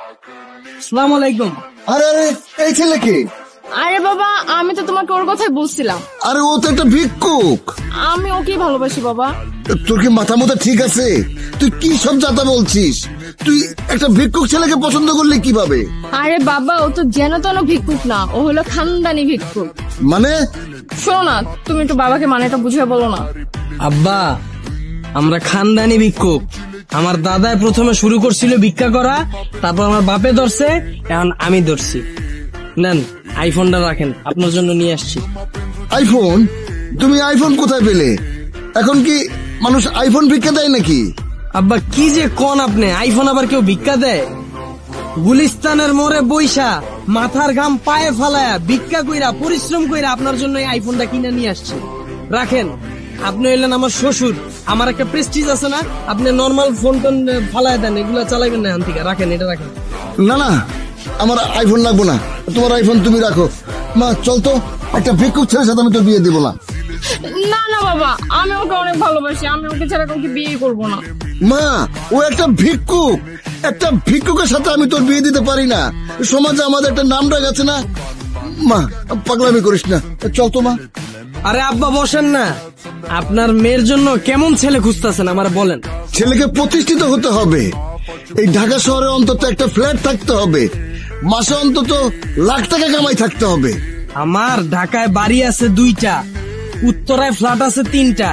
আসসালামু আলাইকুম। আরে আরে এই ছেলে কে? আরে বাবা, আমি তো তোমাকে ওর কথাই বলছিলাম। আরে ও তো একটা ভিক্ষুক। আমি ওকেই ভালোবাসি বাবা। তোর কি মাথা মতো ঠিক আছে? তুই কি সব যাতা বলছিস? তুই একটা ভিক্ষুক ছেলেকে পছন্দ করলি কিভাবে? আরে বাবা, ও তো যেন তেন ভিক্ষুক না, ও হলো খানদানি ভিক্ষুক। মানে? শোনো না, তুমি একটু বাবাকে মানেটা বুঝিয়ে বলো না। আব্বা, আমরা খানদানি ভিক্ষুক। আমার দাদাই প্রথমে শুরু করছিল ভিক্ষা করা, তারপর আমার বাপে ধরছে, এখন আমি ধরছি। নেন, আইফোনটা রাখেন, আপনার জন্য নিয়ে আসছি। আইফোন? তুমি আইফোন কোথায় পেলে? এখন কি মানুষ আইফোন ভিক্ষা দেয় নাকি? আব্বা কি যে কোন আপনি, আইফোন আবার কেউ ভিক্ষা দেয়? গুলিস্তানের মোড়ে বইসা মাথার ঘাম পায়ে ফালায়া ভিক্ষা কইরা পরিশ্রম কইরা আপনার জন্য এই আইফোনটা কিনে নিয়ে আসছি। রাখেন, আপনি হইলেন আমার শ্বশুর, আমার একটা প্রেস্টিজ আছে না? আপনি নর্মাল ফোন টোন ফালায় দেন, এগুলা চালাইবেন না এখন থেকে। রাখেন, এটা রাখেন। না না, আমার আইফোন লাগবো না, তোমার আইফোন তুমি রাখো। মা চল তো, একটা ভিক্ষুক ছেলের সাথে আমি তো বিয়ে দিব না। না না বাবা, আমি ওকে অনেক ভালোবাসি, আমি ওকে ছাড়া কাউকে বিয়ে করবো না। মা, ও একটা ভিক্ষুক, একটা ভিক্ষুকের সাথে আমি তোর বিয়ে দিতে পারি না। সমাজে আমাদের একটা নাম ডাক আছে না। মা পাগলামি করিস না, চল তো মা। আরে আব্বা বসেন না, আপনার মেয়ের জন্য কেমন ছেলে খুঁজতেছেন আমার বলেন। ছেলেকে প্রতিষ্ঠিত হতে হবে, এই ঢাকা শহরে অন্তত একটা ফ্ল্যাট থাকতে হবে, মাসে অন্তত লাখ টাকা কামাই থাকতে হবে। আমার ঢাকায় বাড়ি আছে 2টা, উত্তরায় ফ্ল্যাট আছে 3টা।